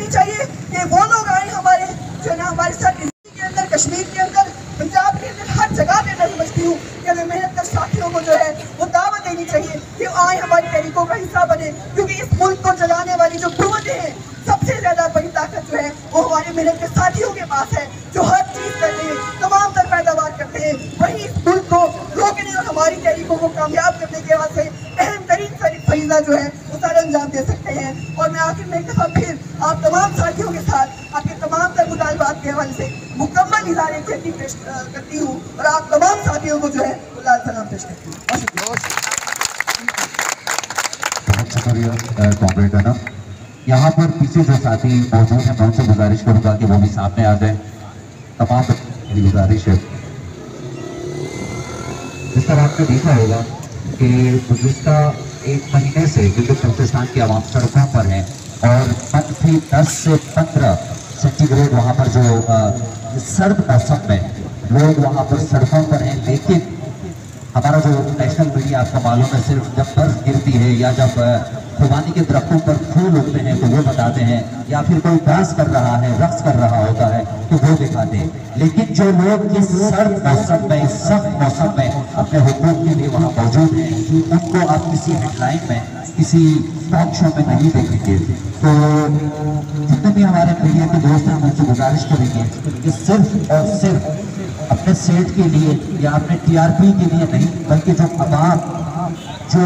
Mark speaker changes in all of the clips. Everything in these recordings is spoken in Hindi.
Speaker 1: करनी चाहिए कि वो लोग आए हमारे जो है ना हमारे साथ के अंदर, कश्मीर के अंदर, पंजाब के अंदर, हर जगह पे मैं समझती हूँ कि हमें मेहनत कर साथियों को जो है वो दावत देनी चाहिए कि आए हमारी तहरीकों का हिस्सा बने, क्योंकि इस मुल्क को चलाने वाली जो कुव्वतें हैं, सबसे ज्यादा बड़ी ताकत जो है वो हमारे मेहनत के साथियों के पास है, जो हर चीज करते हैं, तमाम तर पैदावार करते हैं। वही इस मुल्क को रोकने और हमारी तहरीकों को कामयाब करने के वास्ते अहम तरीन फरीजा जो है वो सारे अंजाम दे सकते हैं। और मैं आखिर में एक दफा फिर आप तमाम साथियों के साथ आपके तमाम तर मुतालबात के हवाले से मुकम्मल इज़हार यकीन पेश करती हूँ और आप तमाम साथियों को जो है लाल सलाम पेश करती हूँ।
Speaker 2: बहुत शुक्रिया कॉमरेड अनम। यहाँ पर पीछे जो साथी मौजूद हैं मैं उनसे गुजारिश करूँगा कि वो भी सामने आ जाए। तमाम मेरी गुजारिश है, जिस तरह आपने देखा होगा कि गुज़िश्ता एक महीने से गिलगित बल्तिस्तान की आवाम सड़कों पर हैं और मंफी 10 से 15 सेंटीग्रेड वहाँ पर जो सर्द मौसम में लोग वहाँ पर सड़कों पर हैं। लेकिन हमारा जो नेशनल मीडिया आपको मालूम है, सिर्फ जब बर्फ गिरती है या जब खुबानी के दरख्तों पर फूल उगते हैं तो वो बताते हैं, या फिर कोई डांस कर रहा है, रक्स कर रहा होता है तो वो दिखाते हैं। लेकिन जो लोग इस सर्द मौसम में, इस सख्त मौसम में अपने हुकूक के लिए वहाँ मौजूद हैं, उनको आप किसी हेडलाइन में, किसी टॉक शो में नहीं देखेंगे। तो जितने भी हमारे मीडिया के दोस्त हैं उनसे गुजारिश करेंगे कि सिर्फ और सिर्फ अपने सेठ के लिए या अपने टीआरपी के लिए नहीं, बल्कि जो अवाम जो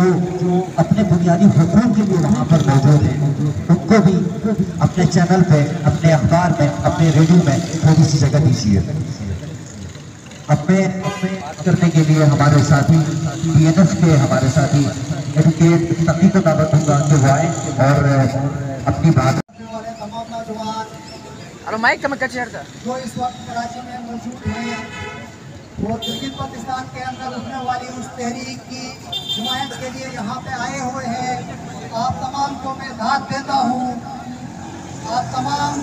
Speaker 2: अपने बुनियादी हुकूक के लिए वहाँ पर मौजूद है, उनको भी अपने चैनल पे, अपने अखबार में, अपने रेडियो में थोड़ी सी जगह दीजिए। अपने बात करने के लिए हमारे साथी PNF के हमारे साथी एडवोकेट तकी को दावत दूंगा कि वो आए और अपनी बात।
Speaker 3: माइक कम कर था
Speaker 4: जो इस वक्त कराची में मौजूद हैं और गिलगित बल्तिस्तान के अंदर उठने वाली उस तहरीक की हिमायत के लिए यहाँ पे आए हुए हैं, आप तमाम को मैं दाद देता हूँ। आप तमाम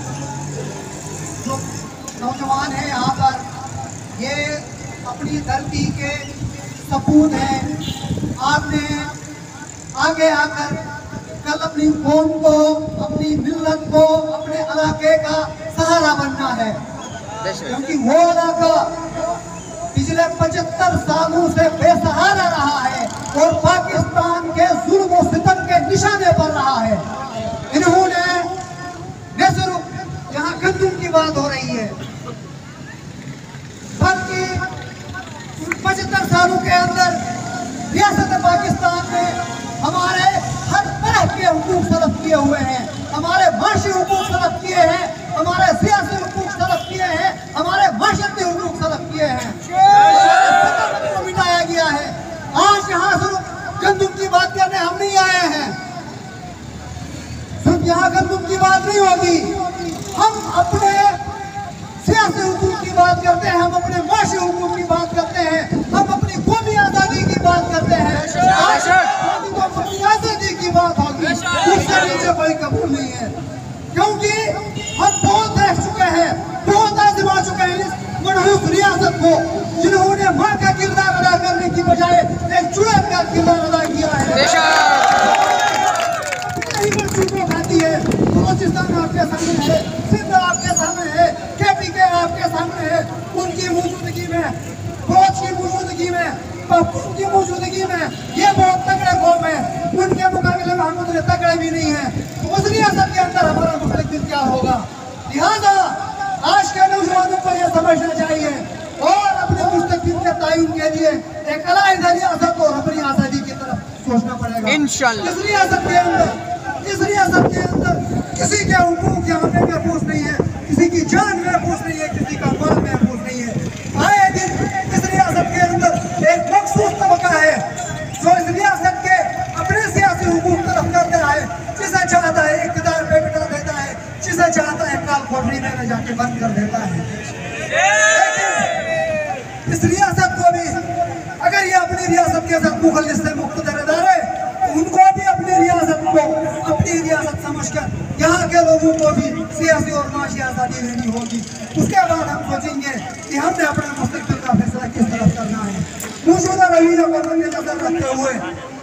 Speaker 4: जो नौजवान हैं यहाँ पर, ये अपनी धरती के सपूत हैं। आपने आगे आकर कल अपनी कौम को, अपनी मिल्लत को, अपने इलाके का सहारा बनना है, क्योंकि वो इलाका पिछले 75 सालों से बेसहारा रहा है और पाकिस्तान के जुल्म और सितम के निशाने पर रहा है। इन्होंने न सिर्फ यहाँ गंदम की बात हो रही है, बल्कि 75 सालों के अंदर रियासत पाकिस्तान में हमारे हर तरह के हुकूक तलब किए हुए हैं, हमारे माशी हुकूक तलब किए हैं, हमारे सियासी हुकूक तलब किए हैं, हमारे माशरती हुकूक तलब किए हैं, को मिटाया गया है। आज यहाँ सिर्फ गंदम की बात करने हम नहीं आए हैं, सिर्फ यहाँ गंदम की बात नहीं होगी, हम अपने सियासी हुकूक की बात करते हैं, हम अपने माशी हुकूक की बात करते हैं, हम अपनी कौमी आज़ादी की बात करते हैं। अपनी आज़ादी की बात होगी, उससे नीचे कोई कबूल नहीं है, क्योंकि हम बहुत देख चुके हैं, बहुत आज़मा चुके हैं इस मनहूस रियासत को, जिन्होंने माँ का किरदार अदा करने की बजाय एक चुड़ैल का किरदार अदा किया है। खाती है, बलोचिस्तान आपके सामने है, सिंध आपके सामने है, KPK आपके सामने है। उनकी मौजूदगी में, फौज की मौजूदगी में, पख्तून की मौजूदगी में ये बहुत तगड़े कौम है, उनके मुकाबले में हम उतने तगड़े भी नहीं है। तो उस रियासत के अंदर हमारा मुस्तकबिल क्या होगा? लिहाजा आज के नौजवानों को यह समझना चाहिए और अपने मुस्तकबिल के तयन के लिए एक अलग रियासत और अपनी आज़ादी की तरफ सोचना पड़ेगा इंशाअल्लाह। इस रियासत के अंदर किसी के हुकूक यहाँ पे महफूज नहीं है, किसी की जान महफूज नहीं है, किसी का माल महफूज नहीं है। आए दिन इस रियासत के अंदर एक मखसूस तबका है जो इस रियासत के अपने सियासी हुकूक तरफ करता है, जिसे चाहता है इक़्तिदार पे बिठा देता है, जिसे चाहता है काल कोठरी में जाके बंद कर देता है। इस रियासत को भी अगर ये अपनी रियासत के साथ मुखलिस से मुक़्तदर इदारे, उनको भी अपनी रियासत को अपनी रियासत समझकर यहाँ के लोगों को भी सियासी और माशी आज़ादी देनी होगी। उसके बाद हम सोचेंगे कि हमने अपने मुस्तक़बिल का फैसला किस तरफ करना है। मौजूदा रवैये को मद्देनजर रखते हुए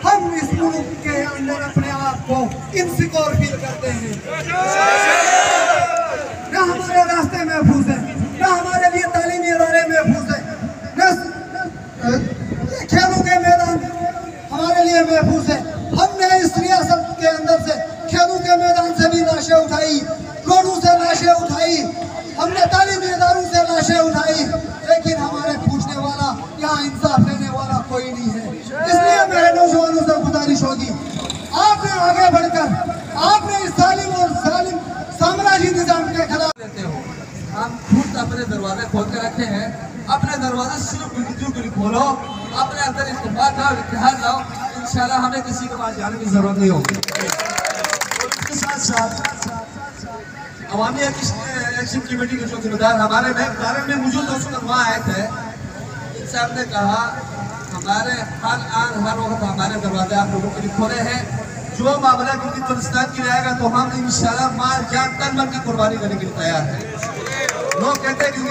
Speaker 4: हम इस मुल्क के अंदर अपने आप को इनसिक्योर फील करते हैं। लाशें उठाई, रोडों से लाशें उठाई, हमने तालीमी इदारों से लाशें उठाई, लेकिन हमारे पूछने वाला, यहाँ इंसाफ देने वाला कोई नहीं है। इसलिए मेरे नौजवानों से गुजारिश होगी, आपने आगे बढ़कर आपने इस जालिम और जालिम साम्राज्य निजाम के खिलाफ
Speaker 3: देते हो। हम खुद अपने दरवाजे खोल के रखे हैं, अपने दरवाजे सिर्फ बिजली के लिए खोलो, अपने अंदर इत्तेफाक लाओ, इत्तेहाद लाओ, इंशाल्लाह हमें किसी के पास जाने की जरूरत नहीं होगी। इसके साथ साथ अवामी एक्शन कमेटी के जो जिम्मेदार हमारे कारण में मौजूद दोस्तों वहाँ आए थे, इनसे हमने कहा हमारे हर वक्त हमारे दरवाजे आप लोगों के लिए खोले हैं। जो मामला गिलगित बल्तिस्तान की रहेगा तो हम इंशाल्लाह माल जान तन मन की कुर्बानी करने के लिए तैयार हैं। लोग कहते हैं कि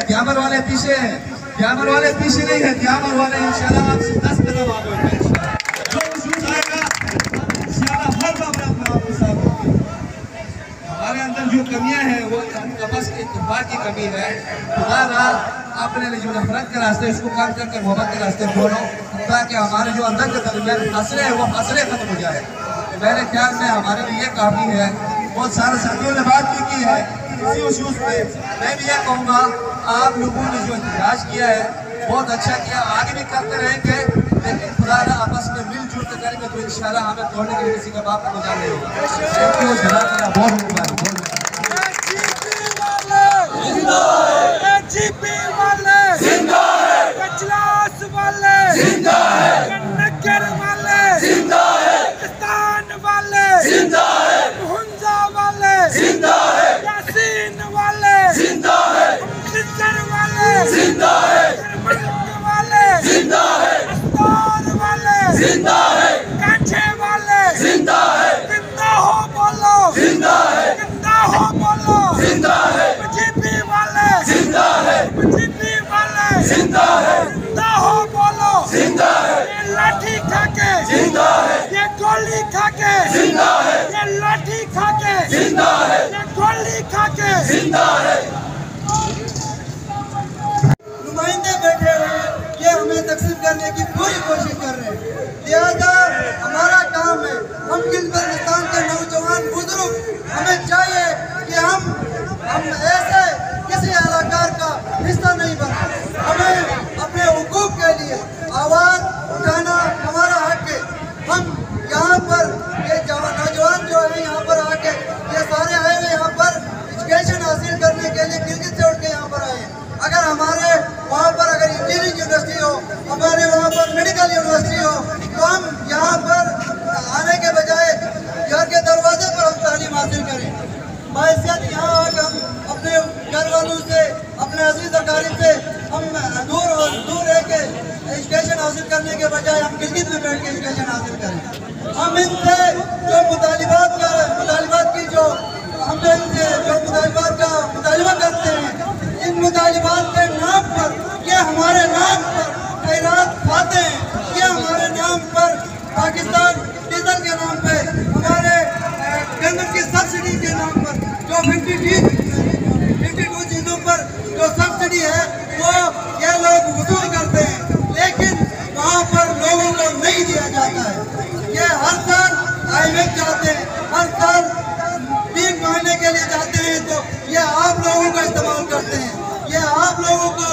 Speaker 3: ग्यामर वाले पीछे हैं, ग्यामर वाले पीछे नहीं है, ग्यामर वाले इंशाल्लाह आपसे 10 कदम आगे हैं। जो मौजूद आएगा इंशाल्लाह हर मामला में आपके साथ होगी। हमारे अंदर जो कमियां हैं वो आपस के इत्तेफाक की कमी है। खुदा अपने लिए जो नफरत के रास्ते इसको काम करके मोहब्बत के रास्ते बोलो, ताकि हमारे जो अंदर के दरमियान फसले हैं वो फसले खत्म हो जाए। मेरे ख्याल में हमारे लिए काफ़ी है। बहुत सारे साथियों ने बात भी की है इसी उसूल पे। मैं भी यह कहूँगा आप लोगों ने जो इंतजाज किया है बहुत अच्छा किया, आगे भी करते रहेंगे, लेकिन खुदा आपस में मिलजुल कर करेंगे तो इंशाल्लाह हमें तोड़ने के लिए किसी का बाप को जान नहीं होगा। बहुत
Speaker 5: लाठी खाके जिंदा है, ये गोली खाके जिंदा है, ये लाठी खाके जिंदा है, ये गोली खाके जिंदा है।
Speaker 4: नुमाइंदे बैठे हुए ये हमें तकसीम करने की पूरी कोशिश कर रहे हैं। लिहाजा हमारा काम है, हम गिलगित बल्तिस्तान के नौजवान बुजुर्ग हमें चाहिए कि हम ऐसे किसी अलाकार का हिस्सा नहीं बने। हमें अपने हुकूक के लिए आवाज उठाना हमारा हक है। हम यहाँ पर ये नौजवान जो है यहाँ पर आके ये सारे आए हुए यहाँ पर एजुकेशन हासिल करने के लिए गिलगित से उठ के यहाँ पर आए हैं। अगर हमारे वहाँ पर अगर इंजीनियरिंग यूनिवर्सिटी हो, हमारे वहाँ पर मेडिकल यूनिवर्सिटी हो, तो हम यहाँ पर आने के बजाय घर के दरवाजे पर हम तालीम हासिल करें। बाइसियत यहाँ आकर हम अपने घर वालों से, अपने अजीज अकारीब से हम दूर रह के एजुकेशन हासिल करने के बजाय हम गिलगित में बैठ के एजुकेशन हासिल करें। हम इनसे जो मुतालिबात की जो हम इनसे जो मुतालिबात का मुतालिबा करते हैं, इन मुतालिबात के नाम पर ये हमारे नाम पर खैरात खाते हैं, ये हमारे नाम पर पाकिस्तान डीजल के नाम पे, हमारे गंदम की सब्सिडी के नाम पर जो 52 चीज़ों पर जो सब्सिडी है वो ये लोग वसूल करते हैं, लेकिन वहाँ पर लोगों को नहीं दिया जाता है। ये हर साल IMF जाते हैं, हर साल 3 महीने के लिए जाते हैं, तो ये आप लोगों को इस्तेमाल करते हैं। ये आप लोगों को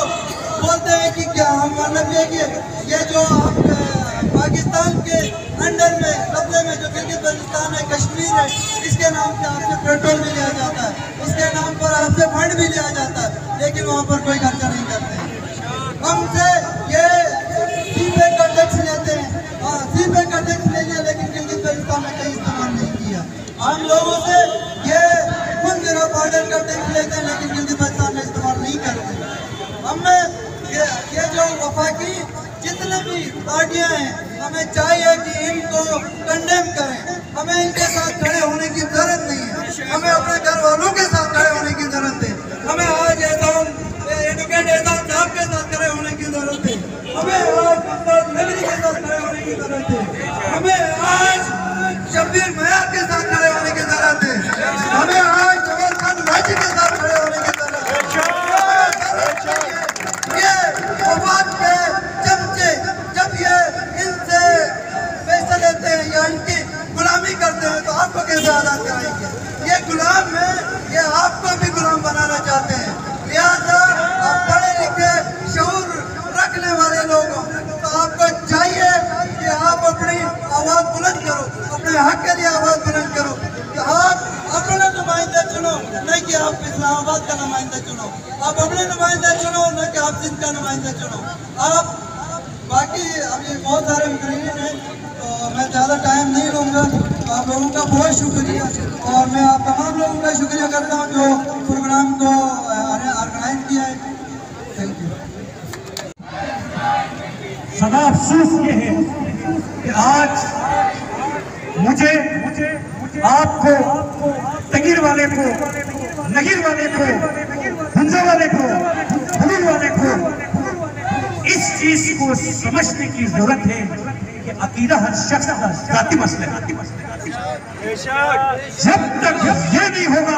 Speaker 4: बोलते हैं कि क्या हम मतलब ये जो आप पाकिस्तान के अंडर में कब्जे में जो गिलगित बल्तिस्तान है, कश्मीर है, इसके नाम से आपसे पेट्रोल भी लिया जाता है, इसके नाम पर आपसे फंड भी लिया जाता है, लेकिन वहाँ पर कोई खर्चा नहीं करते। हमसे ये सीपे का टैक्स लेते हैं, सीपे का टैक्स ले लिया, लेकिन गिलगित बल्तिस्तान में कहीं इस्तेमाल नहीं किया। हम लोगों से ये मुंजरा बॉर्डर का टैक्स लेते हैं, लेकिन गिलगित बल्तिस्तान में इस्तेमाल नहीं करते। हमें ये जो वफाकी जितने भी पार्टियां हैं, हमें चाहिए कि इनको कंडेम करें। हमें इनके साथ खड़े होने की जरूरत नहीं है, हमें अपने घर वालों के साथ खड़े होने की जरूरत है। हमें आज एडवोकेट एहसान साहब के साथ खड़े होने की जरूरत है, हमें आज नगरी के साथ खड़े होने की जरूरत है, हमें आज शब्बीर मयार के साथ खड़े होने की जरूरत है, हमें आज जवान खान राजी के साथ खड़े होने की जरूरत है। ये वफाक के चमचे जब ये इनसे पैसे लेते हैं या इनकी गुलामी करते हैं, तो आपको कैसे आज़ाद कराएंगे? ये गुलाम अपने हक के लिए आवाज बुलंद करो कि आप अपने नुमाइंदे चुनो, नहीं कि आप इस्लामाबाद का नुमाइंदा चुनो। आप अपने नुमाइंदे चुनो, न कि आप सिंध का नुमाइंदा चुनो। आप बाकी अभी बहुत सारे मुकर्रीन हैं, तो मैं ज़्यादा टाइम नहीं लूँगा। आप लोगों का बहुत शुक्रिया, और मैं आप तमाम लोगों का शुक्रिया करता हूँ जो प्रोग्राम को ऑर्गेनाइज किया है। Thank you.
Speaker 6: सदा अफसोस ये है कि आज मुझे आपको, तगीर वाले को, नगीर वाले को, हुंजा वाले को, हलूल वाले को इस चीज को समझने की जरूरत है कि अकीदा हर शख्स का जाती मसला है। जब तक ये नहीं होगा,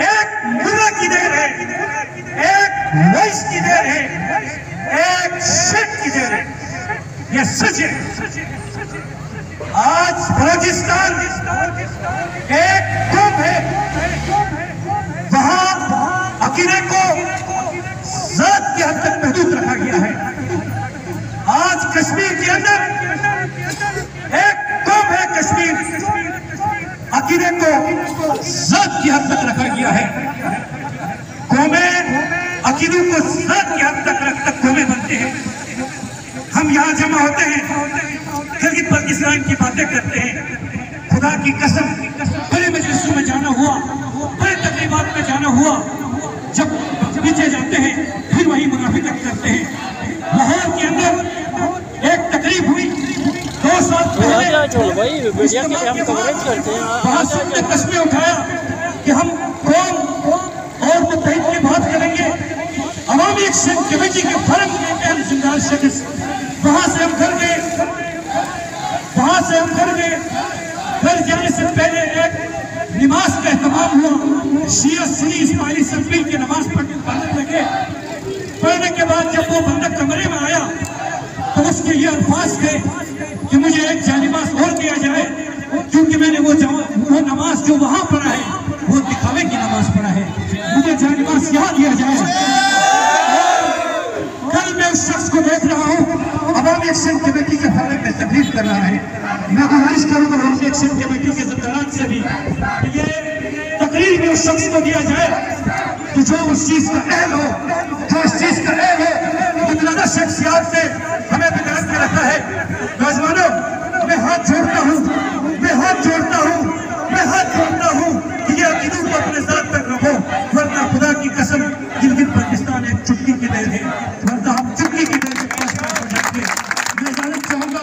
Speaker 6: एक मुल्ला की देर है, एक वॉइस की देर है, एक शेख की देर है, ये सच है। आज बलोचिस्तान एक कौम है, वहां अकीदे को जात की हद तक महदूद रखा गया है। आज कश्मीर के अंदर एक कौम है, कश्मीर अकीदे को जात की हद तक रखा गया है। कौमें अकीदों को जात की हद तक रखकर कौमें बनते हैं। हम यहाँ जमा होते हैं, गिलगित बल्तिस्तान की बातें करते हैं। खुदा की कसम, बड़े मजलिसों में जाना हुआ, बड़े तकरीबात में जाना हुआ, जब पीछे जाते हैं फिर वही मुनाफिकत करते हैं। लाहौर के अंदर एक तकरीब हुई 2 साल पहले, वहाँ सबने कस्में उठाया कि हम कौम और मुत्तहिद की बात करेंगे। अवामी एक्शन कमेटी के फर्क में जिम्मेदार शख्स वहाँ से हम घर गए, घर जाने से पहले एक नमाज का एहतमाम हुआ। शिया सुन्नी इस्माइली सब मिल के नमाज पढ़ने लगे। पढ़ने के बाद जब वो बंदा कमरे में आया तो उसके ये अल्फाज गए कि मुझे एक जानिमाज और दिया जाए, क्योंकि मैंने वो नमाज जो वहाँ पढ़ा है वो दिखावे की नमाज पढ़ा है, मुझे जानिमाज यहाँ दिया जाए। कल मैं उस शख्स को देख रहा हूँ अवामी एक्शन कमेटी के बारे में तकलीफ कर रहा है। मैं गुजारिश करूँगा अवामी एक्शन कमेटी के ज़िम्मेदारान से भी ये तकरीर में उस शख्स को दिया जाए कि जो उस चीज़ का अहल हो, जो इस चीज़ का अहल हो। मुतलका शख्सियात से हमें बिगाड़ के रखा है। नौजवानों, मैं हाथ जोड़ता हूँ कि ये अकीदों को अपने साथ तक रखो, वरना खुदा की कसम गिलगित बल्तिस्तान एक चुटकी की देर है, वरना हम चुटकी की देर के पास हो जाएंगे। मैं इजाजत चाहूँगा,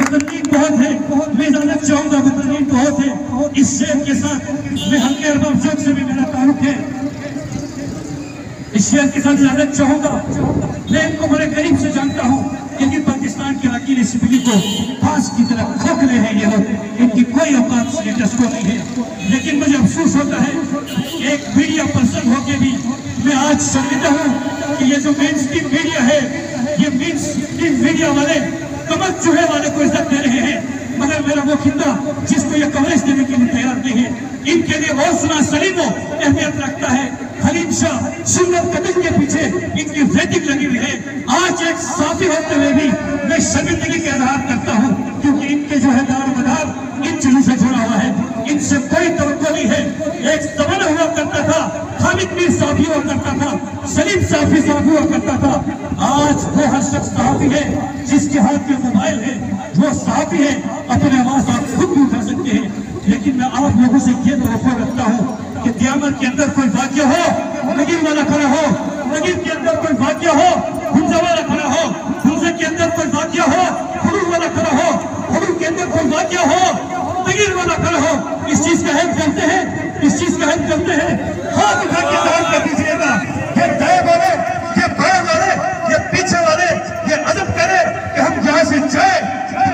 Speaker 6: मुतल्लीन बहुत है, मैं इजाजत चाहूँगा, मुतल्लीन बहुत है। इस शेर के साथ मैं हल्के अरबाब चौक से भी मेरा ताल्लुक है। इस शेर के साथ इजाजत चाहूँगा। मैं इनको बड़े करीब से जानता हूँ, क्योंकि पाकिस्तान के अकील असम्बली को फांस की तरह खोखले हैं ये लोग, इनकी कोई औकात स्टेटस को नहीं है। लेकिन मुझे अफसोस होता है एक मीडिया पर्सन होकर भी मैं आज समझता हूँ कि ये जो मेन स्ट्रीम मीडिया है, ये मेन स्ट्रीम मीडिया वाले कमर चूहे वाले को इज्जत दे रहे हैं, मगर मेरा वो खिंदा जिसको ये कवरेज देने के लिए तैयार नहीं है। इनके लिए गौसना सलीमो अहमियत रखता है। हलीम शाह सुन्नत कदम के पीछे इनकी रेटिंग लगी हुई है। आज एक साथी होते हुए भी मैं शर्मिंदगी का इजहार करता हूँ, क्योंकि इनके जो है दार मदार इन चीजों से जुड़ा हुआ है, इनसे कोई तवक्को नहीं है। एक जमाना हुआ करता था, हामिद मीर साफी हुआ करता था, सलीम साफी साहब हुआ करता था। आज वो हर शख्स साफी है जिसके हाथ में मोबाइल है, वो साफी है, अपने आवाज आप खुद भी उठा सकते हैं। लेकिन मैं आप लोगों से ये तवक्को रखता हूँ कि दियामत के अंदर कोई वाक्य हो, नगीर वाला खड़ा हो, नगीर के अंदर कोई वाक्य हो, हुंजा वाला खड़ा हो, हुंजे के अंदर कोई वाक्य हो, हुलूल वाला खड़ा हो, हुलूल के अंदर कोई वाक्य हो, नगीर वाला खड़ा हो। इस चीज का हेल्प करते हैं, इस चीज का हेल्प करते हैं। हाथ उठा के दान कर दीजिएगा। ये दाएं वाले, ये बाएं वाले, ये पीछे वाले ये अदब करे कि हम यहाँ से जाए।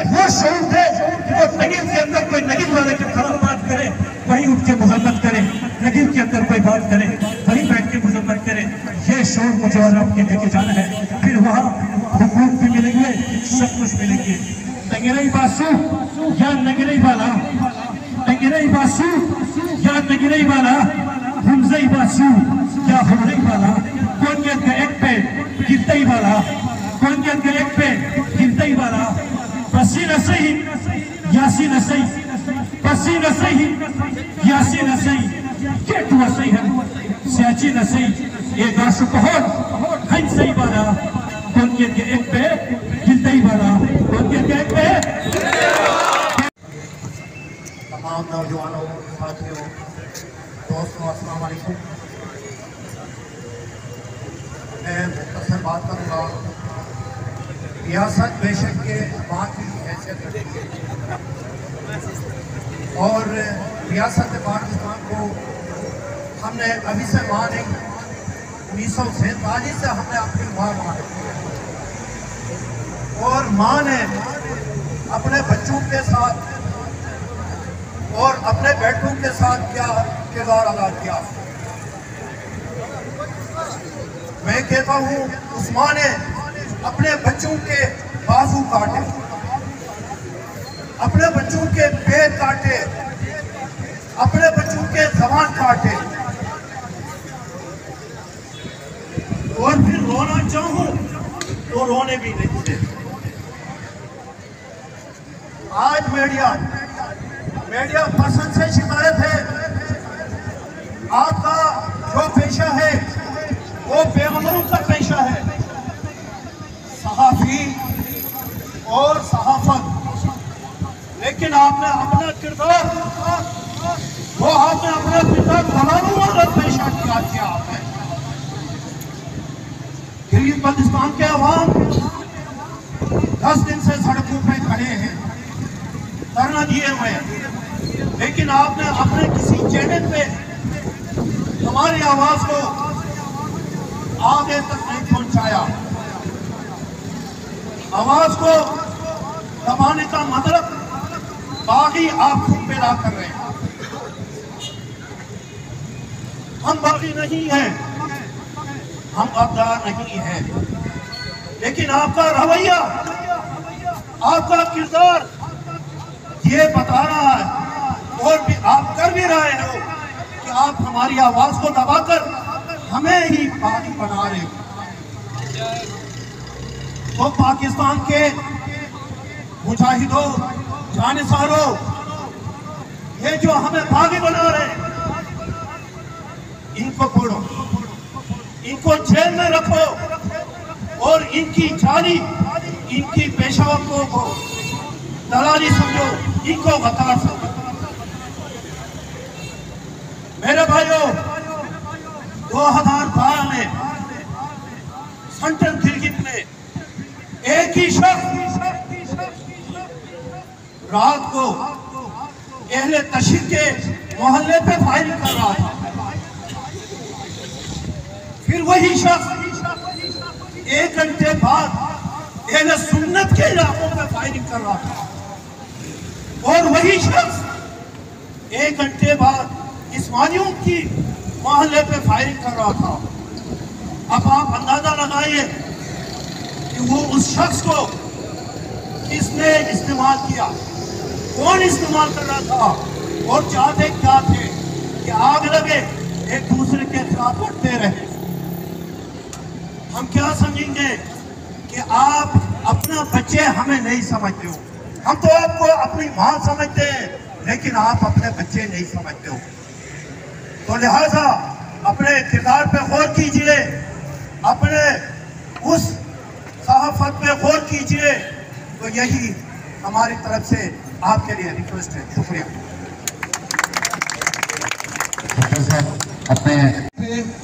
Speaker 6: वो शऊर थे वो नगीर के अंदर कोई नगीर वाले के खिलाफ बात करे, वहीं उठ के मुजम्मत करे, नगीर के अंदर कोई बात करे वहीं बैठ के मुजम्मत करे। ये शोर मुझे और आपके लेके जाना है, फिर वहाँ हुकूक भी मिलेंगे, सब कुछ मिलेंगे। नगीरई बासु या नगीरई वाला, नगीरई बासु या नगीरई वाला, हुंजई बासु या हुंजई वाला, कौन के एक पे गिरतई वाला, कौन के एक पे गिरतई वाला, बसी नसई यासी नसई बसी न सही, यासी न सही, केट न सही है, सियाची न सही, ये गाशु कहोन, हंस सही वाला, उनके एक पे गिलतई वाला, उनके एक पे
Speaker 4: तमाम नौजवानों, साथियों, दोस्तों, अस्सलाम वालेकुम। मैं मुख्तसर बात करूँगा। रियासत बेशक के बात की हैसियत रखती है और रियासत पाकिस्तान को हमने अभी से माने 1947 से हमने अपनी माँ माने और माँ ने अपने बच्चों के साथ और अपने बेटों के साथ क्या किरदार अदा किया। मैं कहता हूँ उस माँ ने अपने बच्चों के बाजू काटे, अपने बच्चों के पैर काटे, अपने बच्चों के ज़बान काटे और फिर रोना चाहूं तो रोने भी नहीं थे। आज मीडिया पर्सन से शिकायत है, आपका जो पेशा है वो पैगंबरों का पेशा है, सहाफी और सहाफत, लेकिन आपने अपना किरदार गुलामों वाला पेशा किया आपने। गिलगित बल्तिस्तान के अवाम 10 दिन से सड़कों पे खड़े हैं, धरना दिए हुए हैं, लेकिन आपने अपने किसी चैनल पे हमारी आवाज को आगे तक नहीं पहुंचाया। आवाज को दबाने का मतलब बागी आप खुद पैदा कर रहे हैं। हम बागी नहीं हैं, हम गद्दार नहीं हैं, लेकिन आपका रवैया, आपका किरदार ये बता रहा है और भी आप कर भी रहे हो कि आप हमारी आवाज को दबाकर हमें ही बागी बना रहे हो। तो पाकिस्तान के मुजाहिदों, जानिसारों, ये जो हमें बागी बना रहे हैं, इनको पकड़ो, इनको जेल में रखो और इनकी जाली, इनकी पेशावरों को दलाली समझो, इनको गद्दार समझो। मेरे भाइयों, 2012 में सेंट्रल गिलगित में एक ही शख्स रात को अहले तशहीद के मोहल्ले पे फायरिंग कर रहा था। फिर वही शख्स 1 घंटे बाद अहले सुन्नत के इलाकों पे फायरिंग कर रहा था और वही शख्स 1 घंटे बाद इस्माइलियों की मोहल्ले पे फायरिंग कर रहा था। अब आप अंदाजा लगाइए कि वो उस शख्स को किसने इस्तेमाल किया, कौन इस्तेमाल कर रहा था और चाहते क्या थे कि आग लगे, एक दूसरे के खिलाफ लड़ते रहे। हम क्या समझेंगे कि आप अपना बच्चे हमें नहीं समझते हो, हम तो आपको अपनी मां समझते हैं, लेकिन आप अपने बच्चे नहीं समझते हो। तो लिहाजा अपने किरदार पे गौर कीजिए, अपने उस सहाफत पे गौर कीजिए। तो यही हमारी तरफ से आपके लिए रिक्वेस्ट है। शुक्रिया।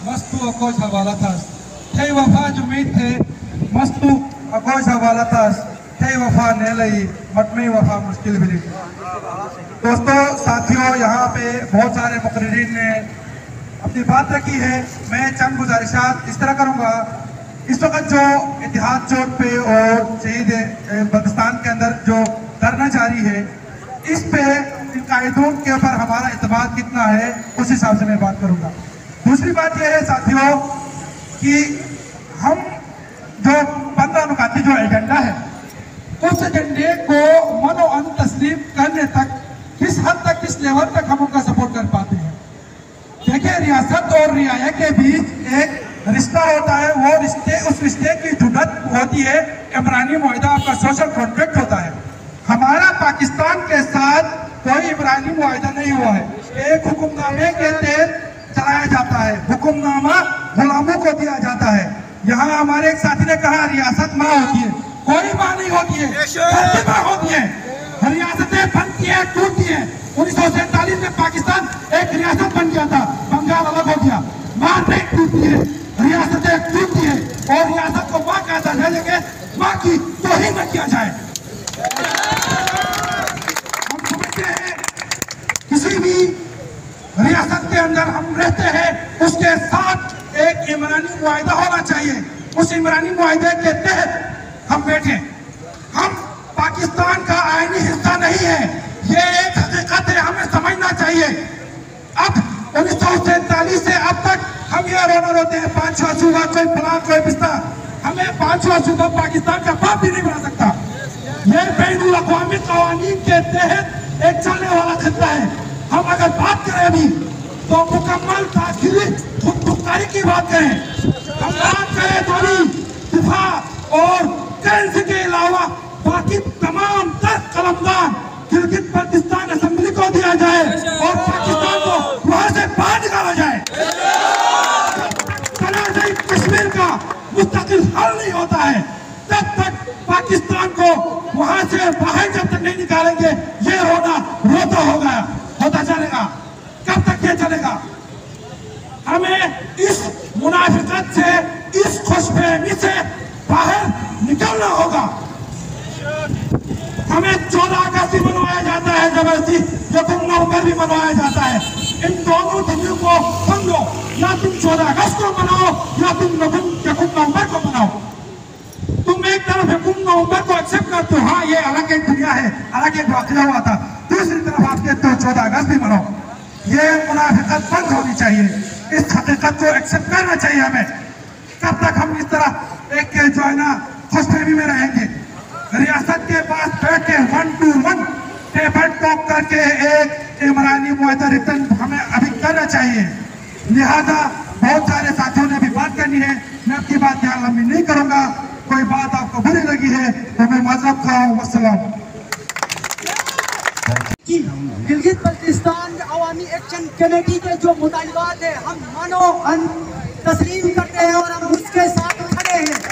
Speaker 7: मस्तु अकोश हवाला था थे वफा जुमीद थे मस्तु अकोश हवाला था थे वफा ने लई मटमी वफा मुश्किल भी। दोस्तों, साथियों, यहाँ पे बहुत सारे मुकर्रीन ने अपनी बात रखी है। मैं चंद गुजारिशात इस तरह करूँगा। इस वक्त जो इतिहाद चौक पे और शहीद बल्तिस्तान के अंदर जो धरना जारी है, इस पे इन कायदों के ऊपर हमारा इत्मीनान कितना है, उस हिसाब से मैं बात करूँगा। दूसरी बात यह है साथियों कि हम जो 15 नुकाती जो एजेंडा है, उस एजेंडे को मनो अन तस्लीम करने तक किस हद तक, किस लेवल तक हम उनका सपोर्ट कर पाते हैं। देखिए, रियासत और रियाया के बीच एक रिश्ता होता है, वो रिश्ते, उस रिश्ते की जुड़त होती है, इमरानी मुआहदा, आपका सोशल कॉन्ट्रैक्ट होता है। हमारा पाकिस्तान के साथ कोई इमरानी मुआहिदा नहीं हुआ है। एक हुक्मनामे के तहत चलाया जाता है, हुक्मनामा गुलामों को दिया जाता है। यहाँ हमारे एक साथी ने कहा रियासत माँ होती है, कोई माँ नहीं होती है, धरती माँ होती है। रियासतें बनती है, टूटती है। 1947 में पाकिस्तान एक रियासत बन गया था, बंगाल अलग हो गया। माँ नहीं टूटती है, रियासतें टूटती है और रियासत को माँ का दर्जा देके माँ की तौहीन न किया जाए। हम समझते हैं किसी भी रियासत के अंदर हम रहते हैं, उसके साथ एक इमरानी मुआहिदा होना चाहिए। उस इमरानी मुआहिदे के तहत हम बैठे। हम पाकिस्तान का आईनी हिस्सा नहीं है, ये एक हकीकत है, हमें समझना चाहिए। अब 1947 से अब तक हम ये रोना रोते हैं 5वां सूबा, कोई फलां कोई पिस्ता। हमें 5वां सूबा पाकिस्तान का बाप भी नहीं बना सकता। ये बैनुल अक़वामी क़वानीन के तहत एक चलने वाला खतरा है। हम अगर बात करें अभी तो मुकम्मल दाखिली खुदमुख्तारी की बात करें, हम बात करें थोड़ी दिफा और करेंसी के अलावा बाकी तमाम 10 कलमदान गिलगित बल्तिस्तान असेंबली को दिया जाए और पाकिस्तान को वहां से बाहर निकाला जाए। कश्मीर का मुस्तकिल हल नहीं होता है तब तक पाकिस्तान को वहां से बाहर जब तक नहीं निकालेंगे ये रोता होगा, होता चलेगा। कब तक ये चलेगा? हमें इस मुनाफिकत से, इस खुशफहमी से बाहर निकलना होगा। हमें 14 अगस्त भी मनवाया जाता है जबरदस्ती, 1 नवंबर भी मनवाया जाता है। इन दोनों दिनों को समझो, या तुम 14 अगस्त को मनाओ या तुम 1 नवंबर को मनाओ। तुम एक तरफ 1 नवंबर को एक्सेप्ट करते हो, हाँ ये अलग एक दुनिया है, अलग एक वाक़या हुआ था। दूसरी तरफ आप कहते हो 14 अगस्त भी मनाओ। ये मुनाफिकत बंद होनी चाहिए, इस हकीकत को एक्सेप्ट करना चाहिए हमें। कब तक हम इस तरह एक जो है ना खुशफहमी में रहेंगे? रियासत के पास बैठ के 1 to 1 टेबल टॉक करके एक इमरानी मुआहिदा रिटर्न हमें अभी करना चाहिए। लिहाजा बहुत सारे साथियों ने भी बात करनी है, मैं आपकी बात यहाँ लंबी नहीं करूंगा। कोई बात आपको बुरी लगी है तो मैं माजरत खाऊं। वस्सलाम।
Speaker 4: गिलगित बल्तिस्तान अवामी एक्शन कमेटी के जो मुतालबात है हम तस्लीम करते हैं और हम उसके साथ खड़े हैं।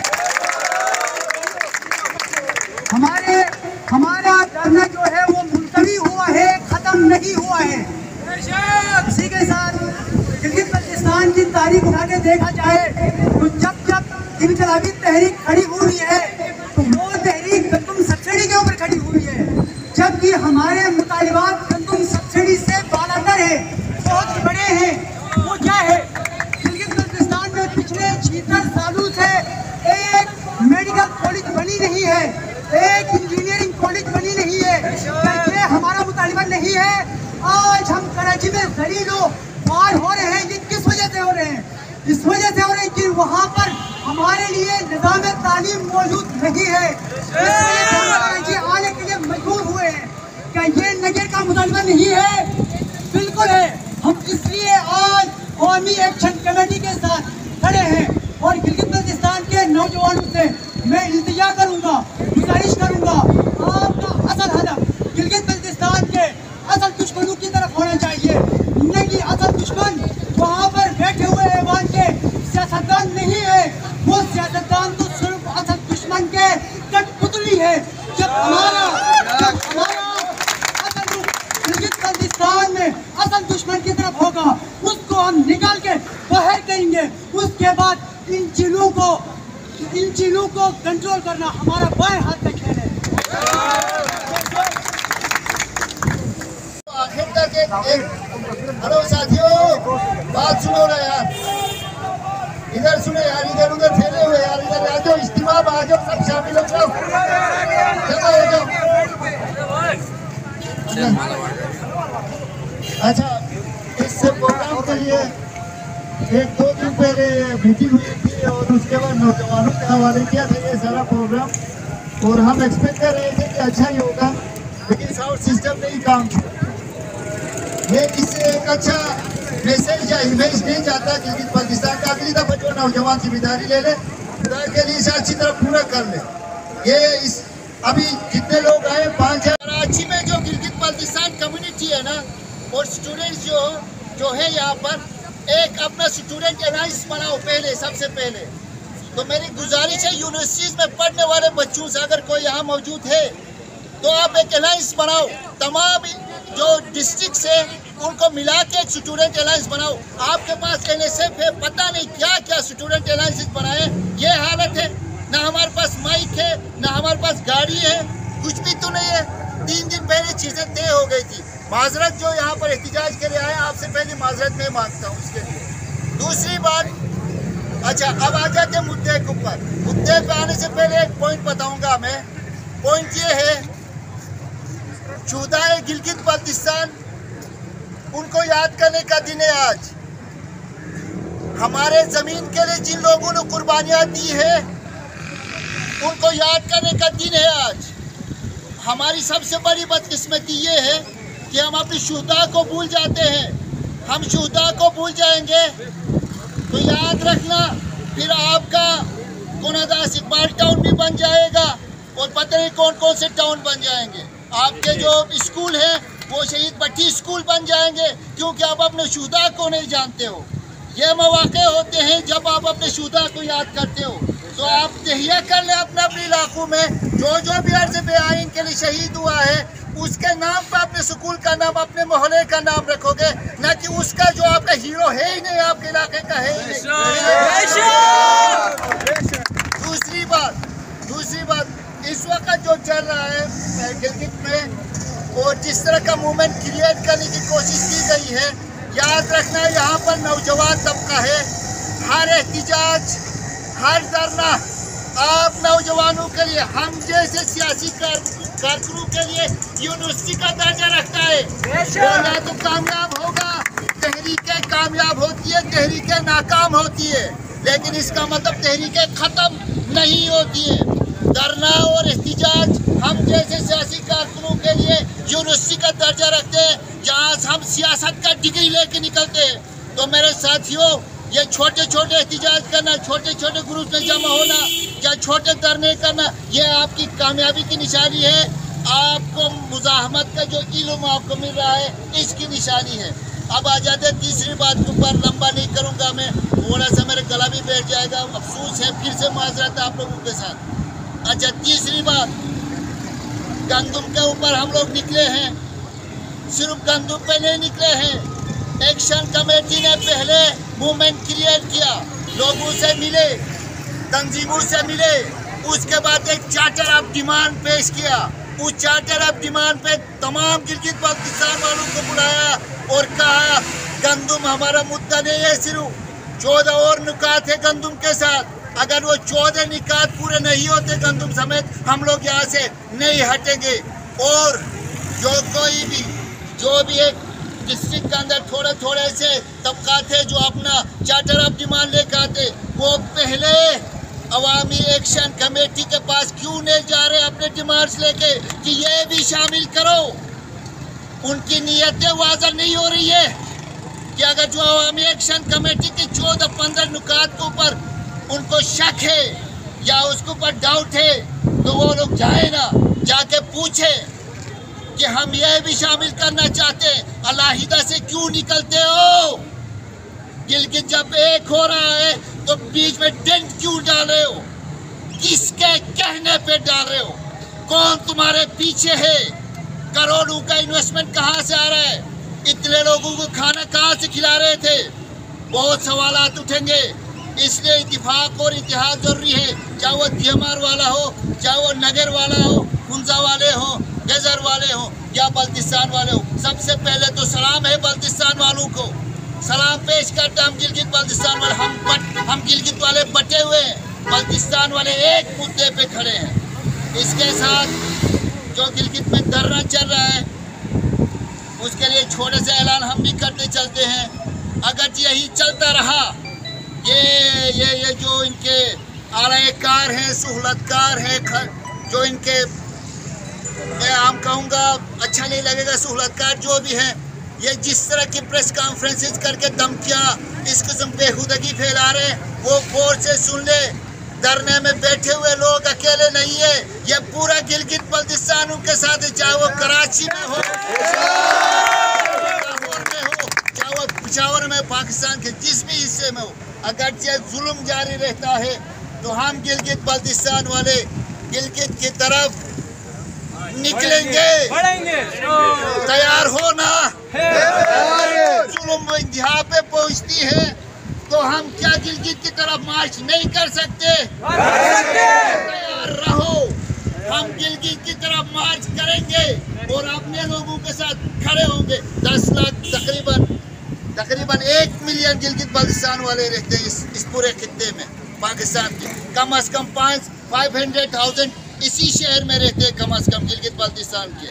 Speaker 4: हमारा धरना जो है वो मुलतवी हुआ है, खत्म नहीं हुआ है। इसी के साथ गिलगित बल्तिस्तान की तारीख उठा के देखा जाए तो जब इनकलाबी तहरीक खड़ी हुई है तो वो तहरीक गंदम सब्सिडी के ऊपर खड़ी हुई है, जबकि हमारे मुतालिबात गंदम सब्सिडी से बालातर है, बहुत बड़े हैं। वो क्या है? गिलगित बल्तिस्तान में पिछले 76 सालों से एक मेडिकल कॉलेज बनी नहीं है, एक इंजीनियरिंग कॉलेज बनी नहीं है। ये हमारा मुतालिबा नहीं है। आज हम कराची में जलीलो मार हो रहे हैं, ये किस वजह से हो रहे हैं? इस वजह से हो रहे हैं कि वहाँ पर हमारे लिए निज़ाम तालीम मौजूद नहीं है। कराची आने के लिए मजबूर हुए हैं। क्या ये नगर का मुतालिबा नहीं है? बिल्कुल है। हम इसलिए आज अवामी एक्शन कमेटी के साथ खड़े हैं और गिलगित बल्तिस्तान के नौजवानों से मैं इल्तिजा करूंगा, गुजारिश करूंगा, आपका असल हदफ गिलगित बल्तिस्तान के असल दुश्मनों की तरफ होना चाहिए, न कि असल दुश्मन वहाँ पर बैठे हुए ऐवान के सियासतदान नहीं है। वो सियासतदान तो सिर्फ असल दुश्मन के कठपुतली है। जब हमारा असल गिलगित बल्तिस्तान में असल दुश्मन की तरफ होगा, उसको हम निकाल के बाहर करेंगे। उसके बाद इन चीजों को कंट्रोल करना हमारा बाएं हाथ में खेल है।
Speaker 8: आखिर तक एक हेलो साथियों, बात सुनो ना यार, इधर सुनो यार, इधर उधर फैले हुए यार, इधर आ जाओ, इज्तिमा में आ जाओ, सब शामिल हो जाओ, जमा हो जाओ। अच्छा, इस प्रोग्राम के लिए 1-2 दिन पहले मीटिंग हुई थी और उसके बाद नौजवानों के हवाले किया था ये सारा प्रोग्राम, और हम एक्सपेक्ट कर रहे थे कि अच्छा ही होगा, लेकिन साउंड सिस्टम नहीं काम किया। ये इससे एक अच्छा मैसेज या इमेज नहीं जाता कि पाकिस्तान का अगली दफा जो नौजवान जिम्मेदारी ले ले, खुदा के लिए इसे अच्छी तरह पूरा कर ले। ये अभी जितने लोग आए 5000। कराची में जो गिलगित बाल्टिस्तान कम्युनिटी है ना और स्टूडेंट्स जो है यहाँ पर, एक अपना स्टूडेंट अलायंस बनाओ पहले, सबसे पहले। तो मेरी गुजारिश है यूनिवर्सिटीज में पढ़ने वाले बच्चों से, अगर कोई यहाँ मौजूद है तो आप एक अलायंस बनाओ, तमाम जो डिस्ट्रिक्ट है उनको मिला के एक स्टूडेंट अलायंस बनाओ। आपके पास NSF है, पता नहीं क्या क्या स्टूडेंट अलायंस बनाए। ये हालत है, ना हमारे पास माइक है, ना हमारे पास गाड़ी है, कुछ भी तो नहीं है। 3 दिन पहले चीज़ें तय हो गई थी। माजरत जो यहाँ पर एहतिजाज के लिए आए, आपसे पहले माजरत मैं मांगता हूँ उसके लिए। दूसरी बात, अच्छा अब आ जाते हैं मुद्दे के ऊपर। मुद्दे पे आने से पहले एक पॉइंट बताऊंगा मैं। पॉइंट ये है, 14 गिलगित बाल्टिस्तान उनको याद करने का दिन है आज। हमारे जमीन के लिए जिन लोगों ने कुर्बानियां दी है उनको याद करने का दिन है आज। हमारी सबसे बड़ी बदकिस्मती ये है कि हम अपने शुहदा को भूल जाते हैं। हम शुहदा को भूल जाएंगे तो याद रखना, फिर आपका गुनादास इकबाल टाउन भी बन जाएगा और पता नहीं कौन कौन से टाउन बन जाएंगे। आपके जो स्कूल हैं वो शहीद भट्टी स्कूल बन जाएंगे, क्योंकि आप अपने शुहदा को नहीं जानते हो। ये मौके होते हैं जब आप अपने शुहदा को याद करते हो। तो आप तहिया कर लें अपने अपने इलाकों में जो भी अर्ज़ पे आइन के लिए शहीद हुआ है, उसके नाम पर अपने स्कूल का नाम, अपने मोहल्ले का नाम रखोगे, न कि उसका जो आपका हीरो है ही नहीं, आपके इलाके का है ही नहीं। दूसरी बात, इस वक्त जो चल रहा है गिलगित में और जिस तरह का मूवमेंट क्रिएट करने की कोशिश की गई है, याद रखना यहाँ पर नौजवान तबका है। हर एहतिजाज, हर धरना आप नौजवानों के लिए, हम जैसे सियासी कारकुनों के लिए यूनिवर्सिटी का दर्जा रखता है। बोला तो कामयाब होगा, तहरीकें कामयाब होती है, तहरीकें नाकाम होती है, लेकिन इसका मतलब तहरीकें ख़त्म नहीं होती है। धरना और एहतिजाज हम जैसे सियासी कारकुनों के लिए यूनिवर्सिटी का दर्जा रखते हैं, जहाँ हम सियासत का डिग्री लेके निकलते हैं। तो मेरे साथियों, ये छोटे छोटे एहतिजाज करना, छोटे छोटे ग्रुप में जमा होना या छोटे धरने करना, ये आपकी कामयाबी की निशानी है। आपको मुजाहमत का जो इल्म आपको मिल रहा है, इसकी निशानी है। अब आ जाते हैं तीसरी बात के ऊपर, लंबा नहीं करूँगा मैं, थोड़ा सा मेरा गला भी बैठ जाएगा, अफसोस है, फिर से माजरत है आप लोगों के साथ। अच्छा, तीसरी बात, गंदम के ऊपर हम लोग निकले हैं, सिर्फ गंदम पे नहीं निकले हैं। एक्शन कमेटी ने पहले मूवमेंट क्रिएट किया, लोगों से मिले, तंजीमों से मिले, उसके बाद एक चार्टर ऑफ डिमांड पेश किया। उस चार्टर ऑफ डिमांड पे तमाम गिलगित बाल्टिस्तान वालों को बुलाया और कहा गंदम हमारा मुद्दा नहीं है, सिर्फ 14 और नुकात है गंदम के साथ। अगर वो 14 निकात पूरे नहीं होते गंदम समेत, हम लोग यहाँ से नहीं हटेंगे। और जो भी एक डिस्ट्रिक्ट के अंदर थोड़े थोड़े से तबकात है जो अपना चार्टर ऑफ डिमांड लेकर आते, वो पहले अवामी एक्शन कमेटी के पास क्यों नहीं जा रहे अपने डिमांड्स लेके कि ये भी शामिल करो। उनकी नीयतें वाज़ह नहीं हो रही है कि अगर जो अवामी एक्शन कमेटी की 14-15 नुकात के ऊपर उनको शक है या उसके ऊपर डाउट है, तो वो लोग जाए ना, जाके पूछे कि हम ये भी शामिल करना चाहते हैं। अलाहिदा से क्यों निकलते हो? गिलगित जब एक हो रहा है तो बीच में डेंट क्यों डाल रहे हो? किसके कहने पे डाल रहे हो? कौन तुम्हारे पीछे है? करोड़ों का इन्वेस्टमेंट कहाँ से आ रहा है? इतने लोगों को खाना कहाँ से खिला रहे थे? बहुत सवालात उठेंगे, इसलिए इत्तिफाक और इतिहाद जरूरी है। चाहे वो दियमार वाला हो, चाहे वो नगर वाला हो, खुंजा वाले हो, गजर वाले हो या बल्टिस्तान वाले हो। सबसे पहले तो सलाम है बल्टिस्तान वालों को, सलाम पेश करते हम गिलगित बाल्टिस्तान वाले। हम गिलगित वाले बटे हुए हैं, बल्टिस्तान वाले एक मुद्दे पे खड़े हैं। इसके साथ जो गिलगित में धरना चल रहा है, उसके लिए छोटे से ऐलान हम भी करते चलते हैं। अगर यही चलता रहा, ये जो इनके आलाकार हैं, सहूलतकार हैं, जो इनके मैं आम कहूँगा अच्छा नहीं लगेगा, सहूलतकार जो भी हैं, ये जिस तरह की प्रेस कॉन्फ्रेंसेस करके धमकियाँ इस किस्म बेहुदगी फैला रहे हैं, वो गौर से सुन ले।
Speaker 9: धरने में बैठे हुए लोग अकेले नहीं है, ये पूरा गिलगित बल्तिस्तान उनके साथ है, चाहे वो कराची में हो, लाहौर में हो, चाहे वो पेशावर में, पाकिस्तान के जिस भी हिस्से में हो। अगरचे जुल्म जारी रहता है तो हम गिलगित बल्तिस्तान वाले गिलगित की तरफ निकलेंगे, तैयार हो ना? जुल्म यहाँ पे पहुँचती है तो हम क्या गिलगित की तरफ मार्च नहीं कर सकते? तैयार रहो, हम गिलगित की तरफ मार्च करेंगे और अपने लोगों के साथ खड़े होंगे। 10 लाख तकरीबन 1 मिलियन गिलगित बल्तिस्तान वाले रहते हैं इस पूरे खित्ते में, पाकिस्तान के। कम से कम 500,000 इसी शहर में रहते हैं, कम से कम गिलगित बल्तिस्तान के।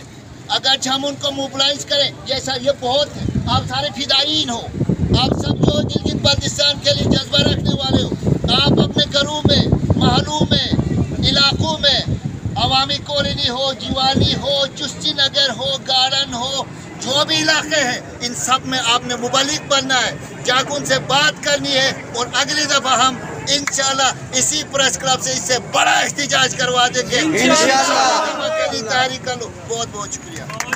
Speaker 9: अगर हम उनको मोबिलाइज करें, ये बहुत है, आप सारे फिदायीन हो, आप सब जो गिलगित बल्तिस्तान के लिए जज्बा रखने वाले हो, आप अपने घरों में, महलों में, इलाकों में, अवामी कॉलोनी हो, दीवानी हो, चुस्ती नगर हो, गार्डन हो, जो भी इलाके हैं, इन सब में आपने मुबलिक बनना है, जाकर उनसे बात करनी है। और अगली दफा हम इंशाल्लाह इसी प्रेस क्लब से इससे बड़ा एहतिजाज करवा देंगे। इंशाल्लाह तैयारी कर लो। बहुत बहुत शुक्रिया।